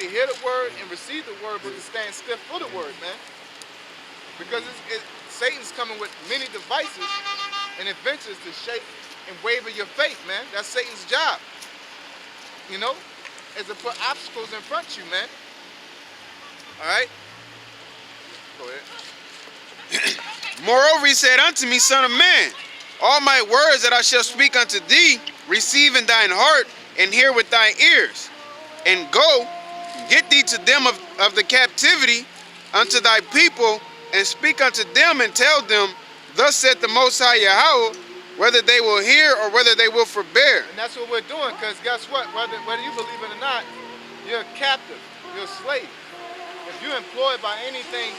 only hear the word and receive the word, but to stand stiff for the word, man. Because Satan's coming with many devices and adventures to shake and waver your faith, man. That's Satan's job. You know, is to put obstacles in front of you, man. All right? Go ahead. Moreover, he said unto me, Son of man, all my words that I shall speak unto thee, receive in thine heart, and hear with thine ears. And go, get thee to them of the captivity unto thy people, and speak unto them, and tell them, thus saith the Most High Yahweh, whether they will hear or whether they will forbear. And that's what we're doing, because guess what? Whether you believe it or not, you're a captive. You're a slave. If you're employed by anything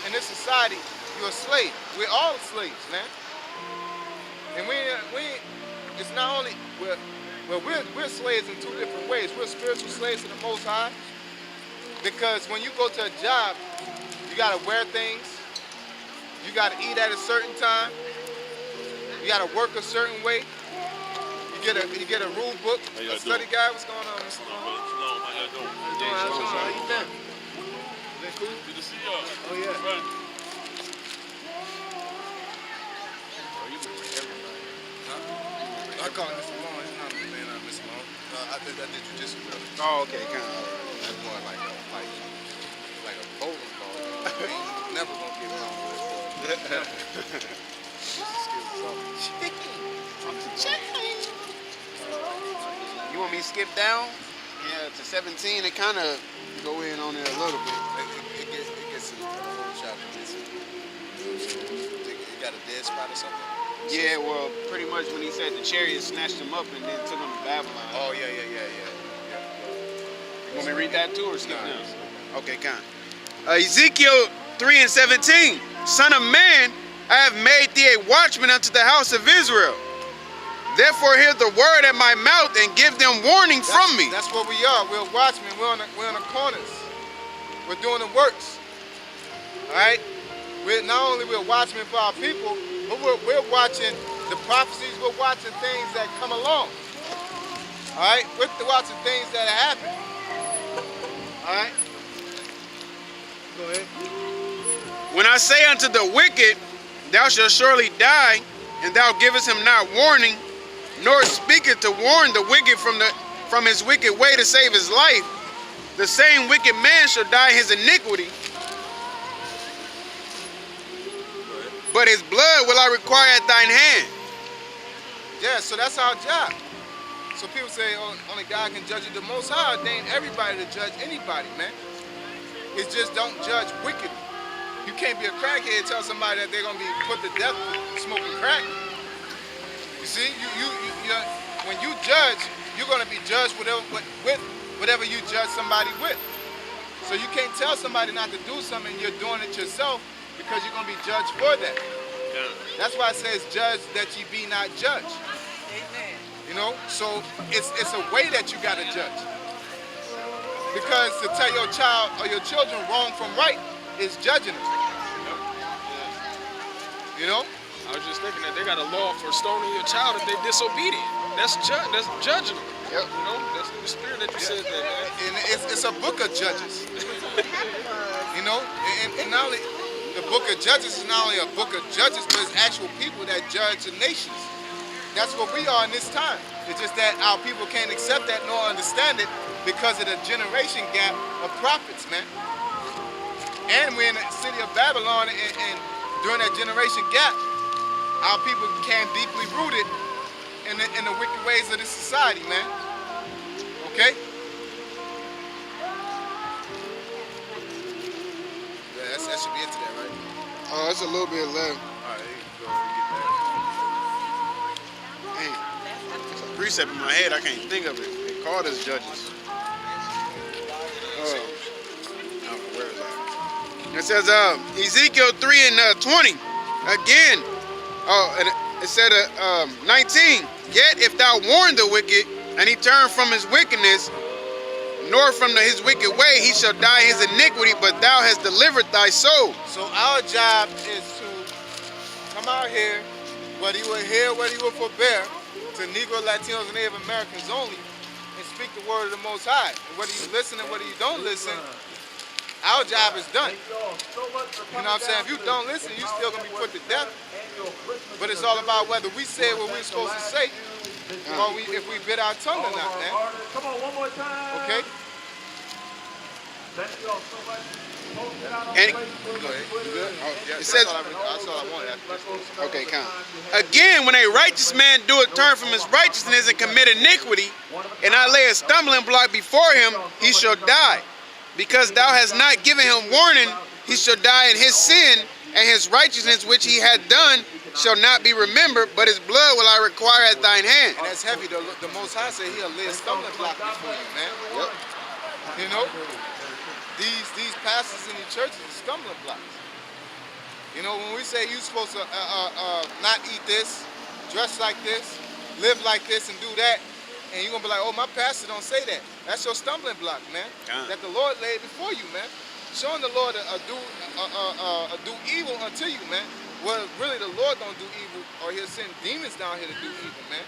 in this society, you're a slave. We're all slaves, man. And it's not only, we're slaves in two different ways. We're spiritual slaves to the Most High, because when you go to a job, you got to wear things. You got to eat at a certain time. You got to work a certain way. You get a rule book, a study guide. What's going on, Mr. Long? How you doing? How you been? Been cool? Good to see y'all. Oh, yeah. Right. I call him Mr. Long. He's not a man, Mr. Long. I did jujitsu with him. Oh, okay, kind of. That's more like a bowling ball. I ain't never gonna get wrong with it. You want me to skip down? Yeah, to 17 and kind of go in on it a little bit. It gets in the whole chapter. It got a dead spot or something? Yeah, well, pretty much when he said the chariot snatched him up and then took him to Babylon. Oh, yeah. You want me to read that too or skip down? Okay, kind. Ezekiel 3:17. Son of man, I have made thee a watchman unto the house of Israel. Therefore hear the word at my mouth and give them warning from me. That's what we are. We're watchmen. We're on the corners. We're doing the works. All right? Not only we're watchmen for our people, but we're watching the prophecies. We're watching things that come along. All right? We're watching things that happen. All right? Go ahead. When I say unto the wicked, thou shalt surely die, and thou givest him not warning, nor speaketh to warn the wicked from his wicked way to save his life, the same wicked man shall die his iniquity. But his blood will I require at thine hand. Yeah, so that's our job. So people say, oh, only God can judge you. The Most High ordained everybody to judge anybody, man. It's just don't judge wickedly. You can't be a crackhead and tell somebody that they're going to be put to death for smoking crack. You see, when you judge, you're going to be judged with whatever you judge somebody with. So you can't tell somebody not to do something and you're doing it yourself because you're going to be judged for that. Yeah. That's why it says, judge that ye be not judged. Amen. You know, so it's a way that you got to judge. Because to tell your child or your children wrong from right is judging them. You know? I was just thinking that they got a law for stoning your child if they're disobedient. That's judging them. Yep. You know, that's the spirit that you said that. And it's a book of judges. You know, and not only the book of judges is not only a book of judges, but it's actual people that judge the nations. That's what we are in this time. It's just that our people can't accept that nor understand it because of the generation gap of prophets, man. And we're in the city of Babylon, and during that generation gap, our people became deeply rooted in the wicked ways of this society, man. Okay? Yeah, that should be it today, right? Oh, it's a little bit left. All right, here you go. You get that. Dang. It's a precept in my head. I can't think of it. They called us judges. Where is that? It says Ezekiel 3:20. Again, it said 19. Yet if thou warn the wicked, and he turn from his wickedness, nor from his wicked way, he shall die his iniquity, but thou hast delivered thy soul. So our job is to come out here, whether you will hear, whether you will forbear, to Negro, Latinos, and Native Americans only, and speak the word of the Most High. And whether you listen and whether you don't listen, our job is done. You know what I'm saying? If you don't listen, you still gonna be put to death. But it's all about whether we say what we're supposed to say, or if we bit our tongue or not, man. Come on, one more time. Okay? Thank you all so much. Post it out on And- Facebook, Go ahead. Twitter. You good? Oh, Yeah, it that's says- all I wanted after this. Okay, come. Again, when a righteous man doeth turn from his righteousness and commit iniquity, and I lay a stumbling block before him, he shall die. Because thou hast not given him warning, he shall die in his sin, and his righteousness which he had done shall not be remembered, but his blood will I require at thine hand. And that's heavy. The Most High said he'll lay a stumbling block before you, man. Yep. You know? These pastors in the churches are stumbling blocks. You know, when we say you're supposed to not eat this, dress like this, live like this, and do that, and you're gonna be like, oh, my pastor don't say that. That's your stumbling block, man. That the Lord laid before you, man. Showing the Lord do evil unto you, man. Well, really, the Lord don't do evil, or he'll send demons down here to do evil, man.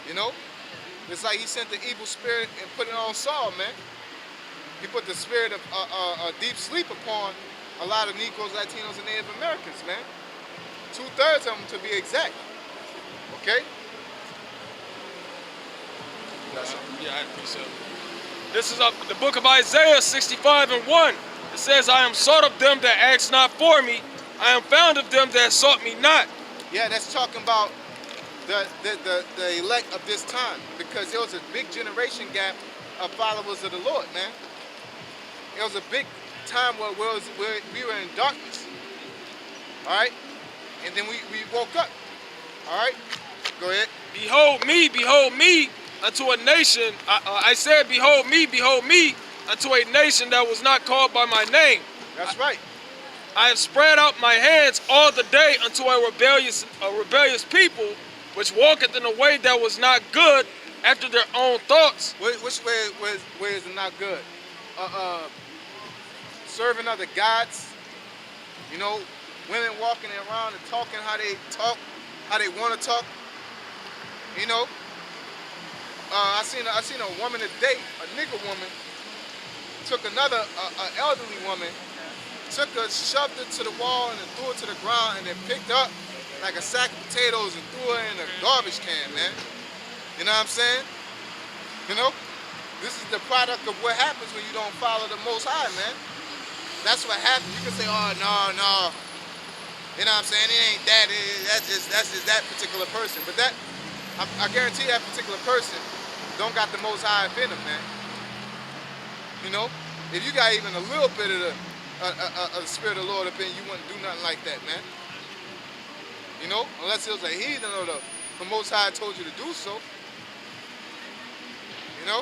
You know? It's like he sent the evil spirit and put it on Saul, man. He put the spirit of deep sleep upon a lot of Negroes, Latinos, and Native Americans, man. 2/3 of them, to be exact. Okay? Yeah, I think so. This is the book of Isaiah 65:1. It says, I am sought of them that ask not for me. I am found of them that sought me not. Yeah, that's talking about the elect of this time, because there was a big generation gap of followers of the Lord, man. It was a big time where we were in darkness. All right? And then we woke up. All right? Go ahead. Behold me, unto a nation. I said, behold me, unto a nation that was not called by my name. That's right. I have spread out my hands all the day unto a rebellious people, which walketh in a way that was not good after their own thoughts. Which way is it not good? Serving other gods. You know, women walking around and talking how they want to talk. You know, I seen a woman today, a nigger woman, took another elderly woman, took her, shoved her to the wall, and then threw her to the ground, and then picked up like a sack of potatoes and threw her in a garbage can, man. You know what I'm saying? You know, this is the product of what happens when you don't follow the Most High, man. That's what happens. You can say, oh, no. You know what I'm saying? It ain't that. That's just that particular person. But that, I guarantee that particular person don't got the Most High up in them, man. You know? If you got even a little bit of the Spirit of the Lord up in you, wouldn't do nothing like that, man. You know? Unless it was a heathen or the Most High told you to do so. You know?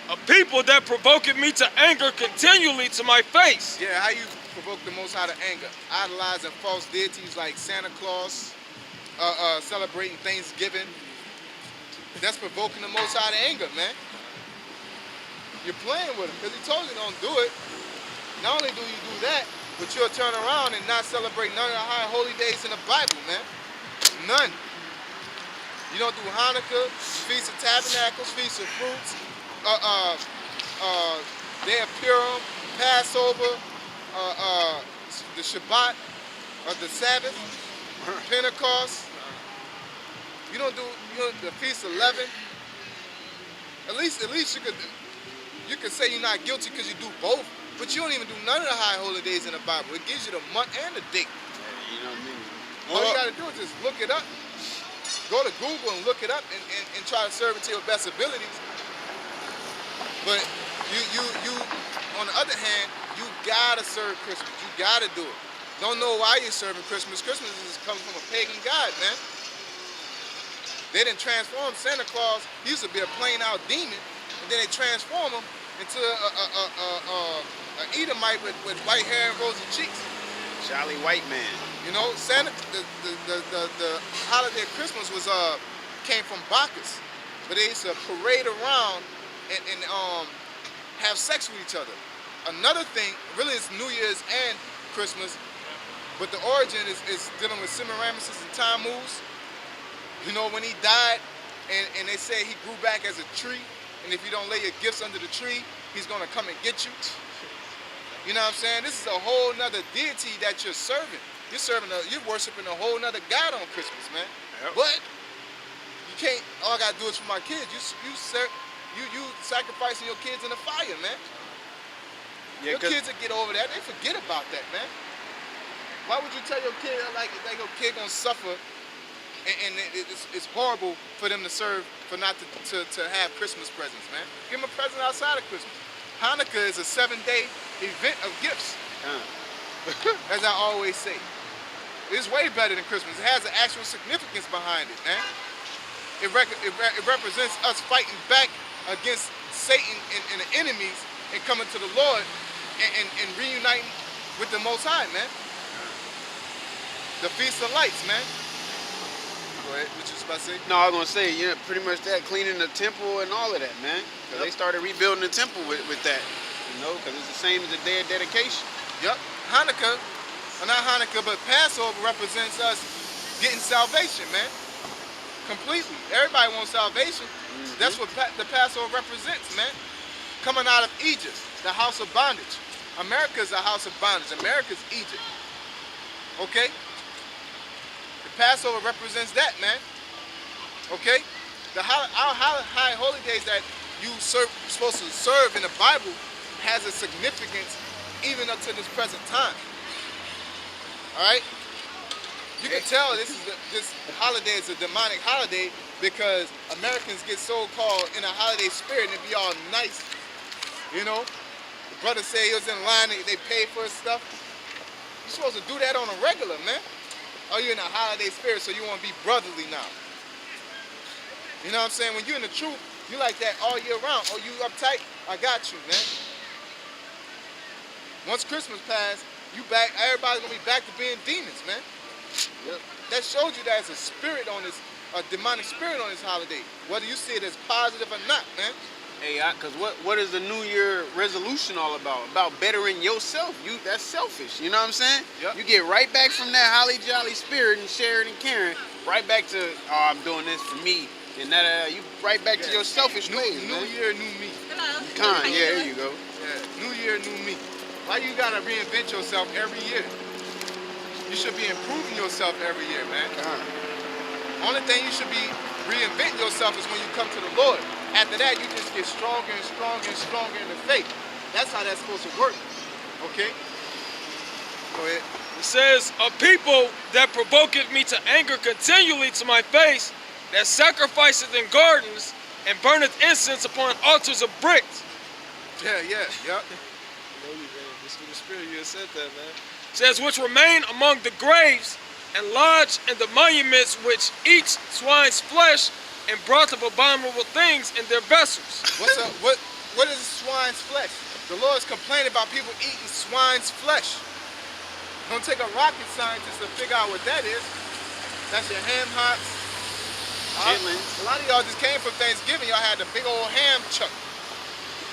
A people that provoketh me to anger continually to my face. Yeah, how you provoke the Most High to anger? Idolizing false deities like Santa Claus, celebrating Thanksgiving. That's provoking the Most High to anger, man. You're playing with him because he told you don't do it. Not only do you do that, but you'll turn around and not celebrate none of the high holy days in the Bible, man. None. You don't do Hanukkah, Feast of Tabernacles, Feast of Fruits, Day of Purim, Passover, the Shabbat, the Sabbath, Pentecost. You don't do the Feast of Leaven. At least you could say you're not guilty because you do both, but you don't even do none of the high holy days in the Bible. It gives you the month and the date. You know what I mean? All you gotta do is just look it up. Go to Google and look it up and try to serve it to your best abilities. But you on the other hand, you gotta serve Christmas. You gotta do it. Don't know why you're serving Christmas. Christmas is coming from a pagan god, man. They didn't transform Santa Claus. He used to be a plain out demon, and then they transform him into an Edomite with white hair and rosy cheeks. Jolly white man. You know, Santa, the holiday of Christmas was came from Bacchus, but they used to parade around and have sex with each other. Another thing, really, it's New Year's and Christmas, but the origin is dealing with Semiramis and Tammuz. You know, when he died, and they say he grew back as a tree, and if you don't lay your gifts under the tree, he's gonna come and get you. You know what I'm saying? This is a whole nother deity that you're serving. You're worshiping a whole nother God on Christmas, man. Yep. But you can't. All I gotta do is for my kids. You sacrificing your kids in the fire, man. Yeah, Your kids will get over that. They forget about that, man. Why would you tell your kid like your kid gonna suffer, and it's horrible for them to serve, for not to have Christmas presents, man? Give them a present outside of Christmas. Hanukkah is a 7-day event of gifts, as I always say. It's way better than Christmas. It has an actual significance behind it, man. It represents us fighting back against Satan and the enemies and coming to the Lord and reuniting with the Most High, man. The Feast of Lights, man. Go ahead. What you was about to say? No, I was gonna say, yeah, pretty much that, cleaning the temple and all of that, man. Cause they started rebuilding the temple with that, you know, cause it's the same as the day of dedication. Yep. Hanukkah, well, not Hanukkah, but Passover represents us getting salvation, man. Completely. Everybody wants salvation. Mm-hmm. That's what the Passover represents, man. Coming out of Egypt, the house of bondage. America's a house of bondage. America's Egypt. Okay? The Passover represents that, man. Okay? Our high holy days that you're supposed to serve in the Bible has a significance even up to this present time. All right? You can tell this holiday is a demonic holiday because Americans get so-called in a holiday spirit and be all nice. You know? The brother say he was in line, they pay for his stuff. You're supposed to do that on a regular, man. Oh, you're in a holiday spirit, so you want to be brotherly now. You know what I'm saying? When you're in the truth, you like that all year round. Oh, you uptight? I got you, man. Once Christmas passed, you back. Everybody's gonna be back to being demons, man. Yep. That shows you that there's a spirit on this, a demonic spirit on this holiday. Whether you see it as positive or not, man. Hey, cause what is the New Year resolution all about? About bettering yourself. That's selfish. You know what I'm saying? Yep. You get right back from that holly jolly spirit and sharing and caring, right back to I'm doing this for me, and that you right back to your selfish ways, New man. Year, new me. Yeah, there you go. Yeah, New Year, new me. Why you gotta reinvent yourself every year? You should be improving yourself every year, man. Only thing you should be reinventing yourself is when you come to the Lord. After that, you just get stronger and stronger and stronger in the faith. That's how that's supposed to work. Okay? Go ahead. It says, a people that provoketh me to anger continually to my face, that sacrificeth in gardens and burneth incense upon altars of bricks. Yeah, yep. This through the spirit you had said that, man. It says, which remain among the graves and lodge in the monuments which eat swine's flesh and brought of abominable things in their vessels. What is swine's flesh? The Lord's complaining about people eating swine's flesh. Don't take a rocket scientist to figure out what that is. That's your ham hocks. A lot of y'all just came from Thanksgiving. Y'all had the big old ham chuck.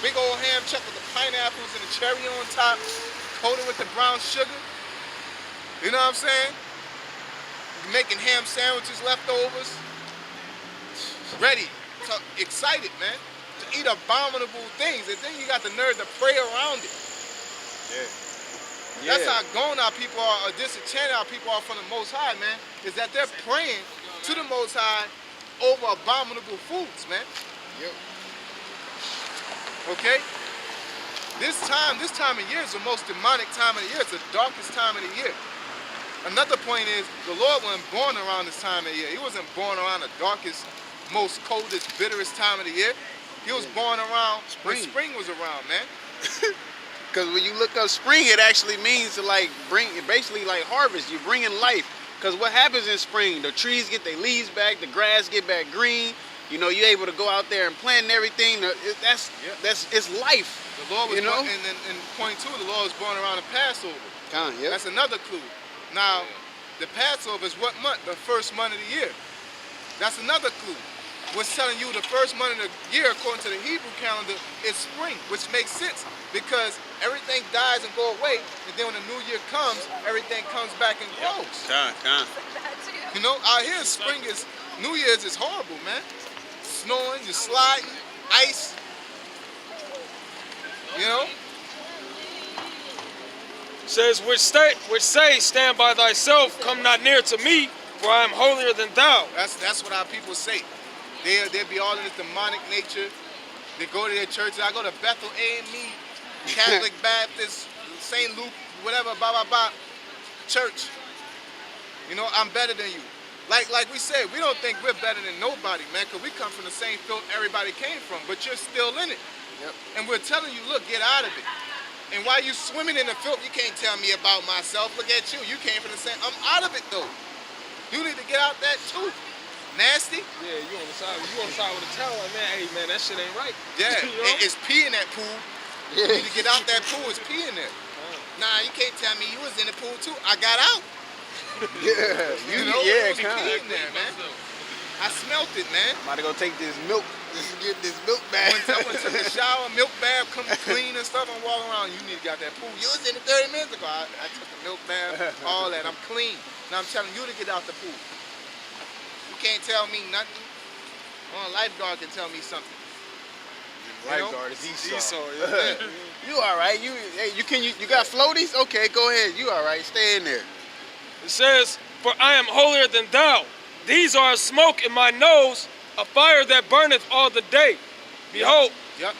Big old ham chuck with the pineapples and the cherry on top, coated with the brown sugar. You know what I'm saying? You're making ham sandwiches, leftovers. Ready, excited, man, to eat abominable things, and then you got the nerve to pray around it. Yeah. That's how gone our people are, or disenchanted our people are from the Most High, man, is that they're praying to the Most High over abominable foods, man. Yep. Okay? This time of year is the most demonic time of the year. It's the darkest time of the year. Another point is, the Lord wasn't born around this time of the year. He wasn't born around the darkest, most coldest, bitterest time of the year. He was born around when spring was around, man. Because when you look up spring, it actually means to like bring, basically like harvest. You're bringing life. Because what happens in spring, the trees get their leaves back, the grass get back green. You know, you're able to go out there and plant and everything. It's life. The Lord was born, and point two, the Lord was born around the Passover. That's another clue. Now, the Passover is what month? The first month of the year. That's another clue. What's telling you the first month of the year, according to the Hebrew calendar, is spring, which makes sense because everything dies and go away, and then when the new year comes, everything comes back and grows. You know, out here, spring is, New Year's is horrible, man. snoring, you're sliding, ice. You know? Says, which say, stand by thyself, come not near to me, for I am holier than thou. That's what our people say. They'll be all in this demonic nature. They go to their churches. I go to Bethel AME, Catholic Baptist, St. Luke, whatever, blah, blah, blah, church. You know, I'm better than you. Like we said, we don't think we're better than nobody, man, because we come from the same filth everybody came from, but you're still in it. Yep. And we're telling you, look, get out of it. And while you swimming in the filth, you can't tell me about myself. Look at you. You came from the same. I'm out of it, though. You need to get out that too. Nasty. Yeah, you on the side with a towel, like, man, hey, man, that shit ain't right. Yeah, You know? it's pee in that pool. You need to get out that pool. It's pee in there. Nah, you can't tell me you was in the pool too. I got out. Yeah, You know, yeah, it was pee in there, man. I smelt it, man. I'm about to go take this milk. Get this milk bag. I went to the shower, milk bath, come clean and stuff. I'm walking around. You need to get out that pool. You was in it 30 minutes ago. I took the milk bath, all that. I'm clean. Now I'm telling you to get out the pool. You can't tell me nothing. Well, a lifeguard can tell me something. Lifeguard is Esau, Yeah. You all right? You got floaties? Okay, go ahead. You all right? Stay in there. It says, for I am holier than thou. These are a smoke in my nose, a fire that burneth all the day. Behold, Yep.